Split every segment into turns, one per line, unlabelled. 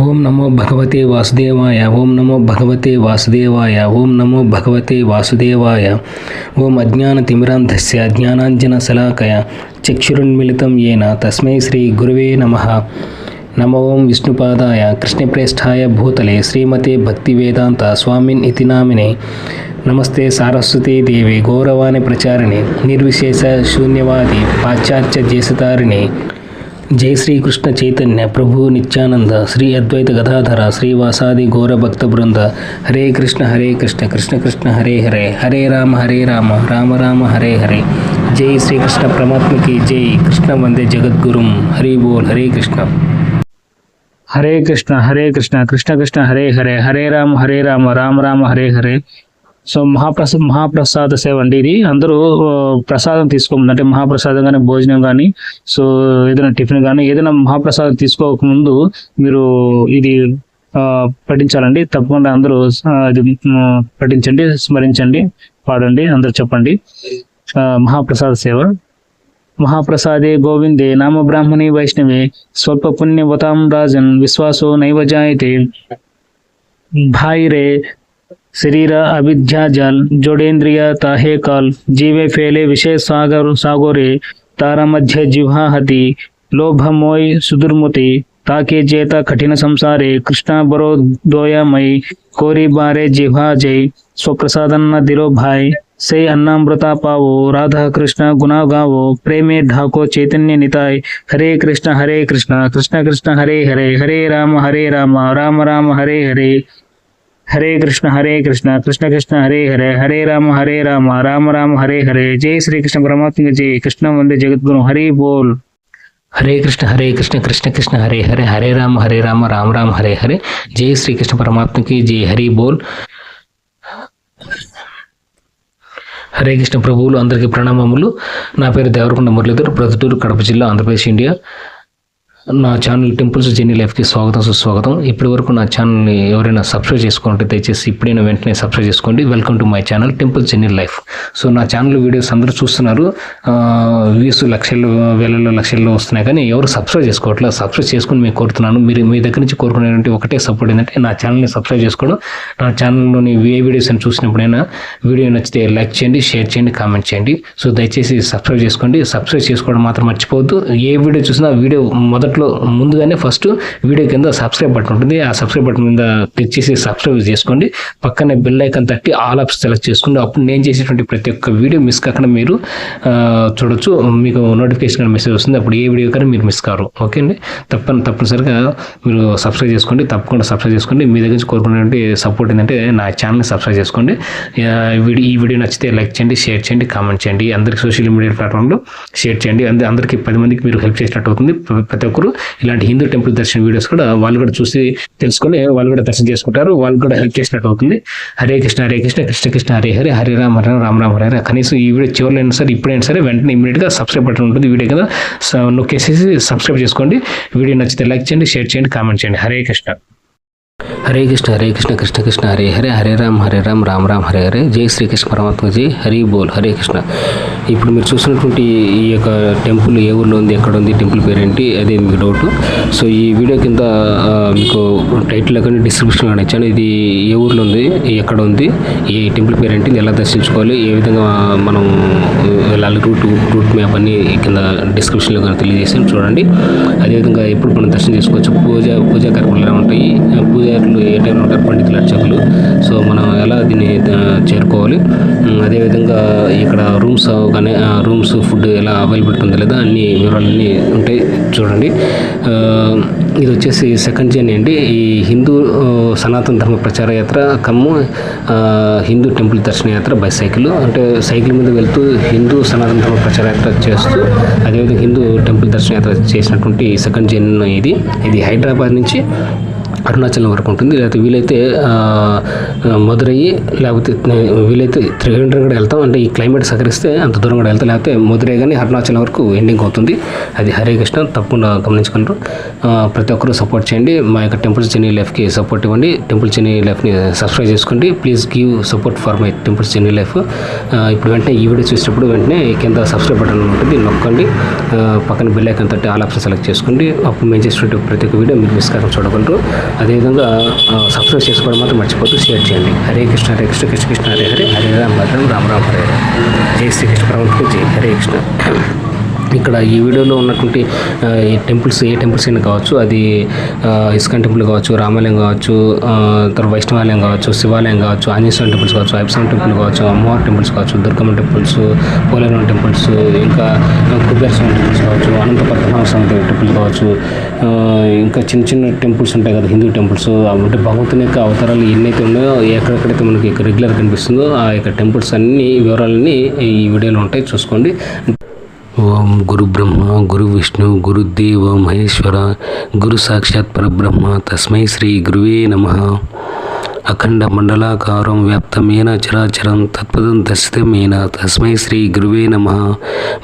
ఓం నమో భగవతే వాసుదేవాయ. ఓం నమో భగవతే వాసుదేవాయ. ఓం నమో భగవతే వాసుదేవాయ. ఓం అజ్ఞానతిమిరాంధస్య జ్ఞానాంజనశలాకయ చక్షురున్మిళితం యేన తస్మై శ్రీ గురువే నమః. నమో ఓం విష్ణుపాదాయ కృష్ణప్రేష్ఠాయ భూతలే శ్రీమతే భక్తివేదాంత స్వామిన్ ఇతి నామినే. నమస్తే సారస్వతీ దేవి గౌరవాణి ప్రచారిణి నిర్విశేష శూన్యవాది పాశ్చాత్య దేశతారిణి. జై శ్రీకృష్ణ చైతన్య ప్రభు నిత్యానంద శ్రీ అద్వైత గదాధర శ్రీవాసాది గౌర భక్త బృంద. హరే కృష్ణ కృష్ణ కృష్ణ హరే హరే, హరే రామ రామ రామ హరే హరే. జై శ్రీకృష్ణ పరమాత్మకి జై. కృష్ణ వందే జగద్గురుం. హరి బోల్. హరే కృష్ణ. హరే కృష్ణ కృష్ణ కృష్ణ హరే హరే, హరే రామ రామ రామ హరే హరే. సో మహాప్రసాద సేవ అండి ఇది. అందరూ ప్రసాదం తీసుకోముందు, అంటే మహాప్రసాదం కానీ భోజనం కానీ, సో ఏదైనా టిఫిన్ కానీ ఏదైనా మహాప్రసాదం తీసుకోకముందు మీరు ఇది పఠించాలండి. తప్పకుండా అందరూ ఇది పఠించండి, స్మరించండి, పాడండి, అందరూ చెప్పండి. మహాప్రసాద సేవ. మహాప్రసాదే గోవిందే నామ బ్రాహ్మణే వైష్ణవే స్వల్ప పుణ్యవతాం రాజన్ విశ్వాసో నైవ జాయతే. భాయి రే शरीर अविद्या जल जोड़ेन्द्रिय ताहे काल जीवे फैले विषय सागरे तारा मध्य जिह्वाहति लोभ मोय सुदुर्मुति ताके जेत कठिन संसारे कृष्ण बरो दोयमयी कोरी बारे जिह्वा जय स्वप्रसादन्न दिलो भाई से अन्नामृता पावो राधा कृष्ण गुना गावो प्रेमे ढाको चैतन्य निताय. हरे कृष्ण कृष्ण कृष्ण हरे हरे, हरे राम राम राम हरे हरे. हरे कृष्ण कृष्ण कृष्ण हरे हरे, हरे राम राम राम हरे हरे. जय श्री कृष्ण परमात्मा जय. कृष्ण वंदे जगद्गुरु. हरि बोल. हरे कृष्ण कृष्ण कृष्ण हरे हरे, हरे राम राम राम हरे हरे. जय श्री कृष्ण परमात्मा की जय. हरि बोल. హరే కృష్ణ ప్రభువులు అందరికీ ప్రణామములు. నా పేరు దేవరకొండ మురళీధర్, ప్రొద్దుటూరు, కడప జిల్లా, ఆంధ్రప్రదేశ్, ఇండియా. నా ఛానల్ టెంపుల్స్ జర్నీ లైఫ్కి స్వాగతం, సుస్వాగతం. ఇప్పటి వరకు నా ఛానల్ని ఎవరైనా సబ్స్క్రైబ్ చేసుకుంటే దయచేసి ఇప్పుడైనా వెంటనే సబ్స్క్రైబ్ చేసుకోండి. Welcome to my channel temples journey life. So నా ఛానల్ వీడియోస్ అందరూ చూస్తున్నారు, వ్యూస్ లక్షల్లో వస్తున్నాయి, కానీ ఎవరు సబ్స్క్రైబ్ చేసుకోవట్లేదు. సబ్స్క్రైబ్ చేసుకుని మేము కోరుతున్నాను. మీరు మీ దగ్గర నుంచి కోరుకునేటువంటి ఒకటే సపోర్ట్ ఏంటంటే నా ఛానల్ని సబ్స్క్రైబ్ చేసుకోవడం. నా ఛానల్లోని ఏ వీడియోస్ అని చూసినప్పుడైనా వీడియో నచ్చితే లైక్ చేయండి, షేర్ చేయండి, కామెంట్ చేయండి. సో దయచేసి సబ్స్క్రైబ్ చేసుకోండి. సబ్స్క్రైబ్ చేసుకోవడం మాత్రం మర్చిపోవద్దు. ఏ వీడియో చూసినా వీడియో ముందుగానే ఫస్ట్ వీడియో కింద సబ్స్క్రైబ్ బటన్ ఉంటుంది. ఆ సబ్స్క్రైబ్ బటన్ మీద క్లిక్ చేసి సబ్స్క్రైబ్ చేసుకోండి. పక్కనే బెల్ ఐకాన్ తట్టి ఆల్ ఆప్షన్ సెలెక్ట్ చేసుకోండి. అప్పుడు నేను చేసేటువంటి ప్రతి ఒక్క వీడియో మిస్ కాకుండా మీరు చూడొచ్చు. మీకు నోటిఫికేషన్ మెసేజ్ వస్తుంది. అప్పుడు ఏ వీడియో కానీ మీరు మిస్ కారు. ఓకే అండి. తప్పనిసరిగా మీరు సబ్స్క్రైబ్ చేసుకోండి. తప్పకుండా సబ్స్క్రైబ్ చేసుకోండి. మీ దగ్గర నుంచి కోరుకునేటువంటి సపోర్ట్ ఏంటంటే నా ఛానల్ని సబ్స్క్రైబ్ చేసుకోండి. ఈ వీడియో నచ్చితే లైక్ చేయండి, షేర్ చేయండి, కామెంట్ చేయండి. అందరికి సోషల్ మీడియా ప్లాట్ఫామ్లో షేర్ చేయండి. అందరికీ 10 మందికి మీరు హెల్ప్ చేసినట్టు అవుతుంది. ప్రతి ఒక్కరు ఇలాంటి హిందూ టెంపుల్ దర్శన వీడియోస్ కూడా వాళ్ళు కూడా చూసి తెలుసుకొని వాళ్ళు కూడా దర్శనం చేసుకుంటారు. వాళ్ళు కూడా హెల్ప్ చేసినట్టు అవుతుంది. హరే కృష్ణ కృష్ణ కృష్ణ హరే హరే, హరే రామ రామ హరే హరే. కనీసం ఈ వీడియో చివరిలో అయినా సరే, ఇప్పుడైనా సరే వెంటనే ఇమీడియట్గా సబ్స్క్రైబ్ బటన్ ఉంటుంది వీడియో కదా, నొక్కేసేసి సబ్స్క్రైబ్ చేసుకోండి. వీడియో నచ్చితే లైక్ చేయండి, షేర్ చేయండి, కామెంట్ చేయండి. హరే కృష్ణ. హరే కృష్ణ కృష్ణ కృష్ణ హరే హరే, హరే రామ రామ రామ హరే హరే. జై శ్రీకృష్ణ పరమాత్మ జై. హరి బోల్. హరే కృష్ణ. ఇప్పుడు మీరు చూసినటువంటి ఈ యొక్క టెంపుల్ ఏ ఊర్లో ఉంది, ఎక్కడ ఉంది, టెంపుల్ పేరేంటి, అదే మీకు డౌట్. సో ఈ వీడియో కింద మీకు టైటిల్ కానీ డిస్క్రిప్షన్లో కానీ ఇచ్చాను. ఇది ఏ ఊర్లో ఉంది, ఎక్కడ ఉంది, ఈ టెంపుల్ పేరేంటి, ఎలా దర్శించుకోవాలి, ఏ విధంగా మనం వెళ్ళాలి, రూట్ మ్యాప్ అన్ని కింద డిస్క్రిప్షన్లో కానీ తెలియజేసాను, చూడండి. అదేవిధంగా ఎప్పుడు మనం దర్శనం చేసుకోవచ్చు, పూజా కార్యక్రమాలు ఎలా ఉంటాయి, పూజారులు ఏ టైంలో ఉంటారు, పండితులు, అర్చకులు. సో మనం ఎలా దీన్ని చేరుకోవాలి, అదేవిధంగా ఇక్కడ రూమ్స్ ఫుడ్ ఎలా అవైలబిలిటీ ఉందో లేదా అన్ని వివరాలన్నీ ఉంటాయి, చూడండి. ఇది వచ్చేసి సెకండ్ జర్నీ అండి. ఈ హిందూ సనాతన ధర్మ ప్రచార యాత్ర హిందూ టెంపుల్ దర్శన యాత్ర బై సైకిల్. అంటే సైకిల్ మీద వెళ్తూ హిందూ సనాతన ధర్మ ప్రచార యాత్ర చేస్తూ అదేవిధంగా హిందూ టెంపుల్ దర్శన యాత్ర చేసినటువంటి సెకండ్ జర్నీ ఇది హైదరాబాద్ నుంచి అరుణాచలం వరకు ఉంటుంది. లేకపోతే వీలైతే మధురై, లేకపోతే వీలైతే త్రివేంద్రం కూడా వెళ్తాం. అంటే ఈ క్లైమేట్ సహకరిస్తే అంత దూరం కూడా వెళ్తాం. లేకపోతే మధురై కానీ అరుణాచలం వరకు ఎండింగ్ అవుతుంది. అది హరే కృష్ణ, తప్పకుండా గమనించుకుంటారు. ప్రతి ఒక్కరూ సపోర్ట్ చేయండి. మా యొక్క టెంపుల్స్ జర్నీ లైఫ్కి సపోర్ట్ ఇవ్వండి. టెంపుల్ జర్నీ లైఫ్ని సబ్స్క్రైబ్ చేసుకోండి. Please give support for my temples journey life. ఇప్పుడు వెంటనే ఈ వీడియో చూసినప్పుడు వెంటనే కింద సబ్స్క్రైబ్ బటన్ ఉంటుంది, నొక్కండి. పక్కన బెల్ ఐకాన్ తట్టి ఆల్ ఆప్షన్ సెలెక్ట్ చేసుకోండి. అప్పుడు మేము చేసినట్టు ప్రతి ఒక్క వీడియో మీరు మిస్ కాకుండా చూడగలరు. అదేవిధంగా సబ్స్క్రైబ్ చేసుకోవడం మాత్రం మర్చిపోతూ షేర్ చేయండి. హరే కృష్ణ హరే కృష్ణ కృష్ణ కృష్ణ హరే హరే, హరే రామ రామ రామ హరే హరే. జై శ్రీకృష్ణ పరమాత్మకు జై. హరే కృష్ణ. ఇక్కడ ఈ వీడియోలో ఉన్నటువంటి ఈ టెంపుల్స్ ఏ టెంపుల్స్ అయినా కావచ్చు, అది ఇస్కాన్ టెంపుల్ కావచ్చు, రామాలయం కావచ్చు, తర్వాత వైష్ణవాలయం కావచ్చు, శివాలయం కావచ్చు, ఆంజనేయ స్వామి టెంపుల్స్ కావచ్చు, ఐపస్వామి టెంపుల్ కావచ్చు, అమ్మవారి టెంపుల్స్ కావచ్చు, దుర్గమ్మ టెంపుల్స్, పోలేరం టెంపుల్స్, ఇంకా కుబేర స్వామి టెంపుల్స్ కావచ్చు, అనంత పద్మనాభ స్వామి టెంపుల్ కావచ్చు, ఇంకా చిన్న చిన్న టెంపుల్స్ ఉంటాయి కదా హిందూ టెంపుల్స్. అంటే భగవంతుని యొక్క అవతారాలు ఎన్నైతే ఉన్నాయో, ఎక్కడెక్కడైతే మనకి రెగ్యులర్ కనిపిస్తుందో ఆ యొక్క టెంపుల్స్ అన్ని వివరాలన్నీ ఈ వీడియోలో ఉంటాయి, చూసుకోండి. ఓం గురు బ్రహ్మ గురు విష్ణు గురుదేవ మహేశ్వర గురు సాక్షాత్ పరబ్రహ్మ తస్మై శ్రీ గురువే నమః. అఖండ మండలాకారం వ్యాప్తమేన చరాచరం తత్పదం దర్శితమేన తస్మై శ్రీ గురువే నమః.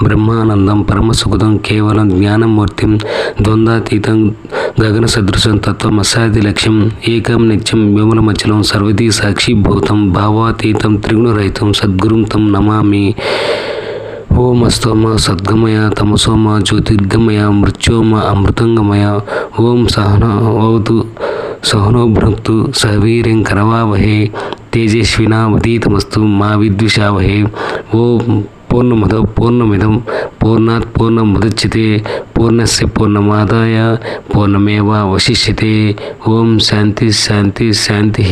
బ్రహ్మానందం పరమసుఖదం కేవలం జ్ఞానమూర్తిం ద్వంద్వాతీతం గగన సదృశం తత్వమసాది లక్ష్యం ఏకం నిత్యం విమలమచలం సర్వదీ సాక్షిభూతం భావాతీతం త్రిగుణరహితం సద్గురుం తం నమామి. ఓం అస్తోమ సద్గమయ తమసోమ జ్యోతిర్గమయ మృత్యోమ అమృతంగమయ. ఓం సహనవతు సహనో భునక్తు సహవీర్యం కరవావహే తేజస్వినావతీతమస్తు మా విద్విషావహే. ఓం పూర్ణమద పూర్ణమిదం పూర్ణాత్ పూర్ణముదచ్యతే పూర్ణస్య పూర్ణమాదాయ పూర్ణమేవావశిష్యతే. ఓం శాంతి శాంతి శాంతి.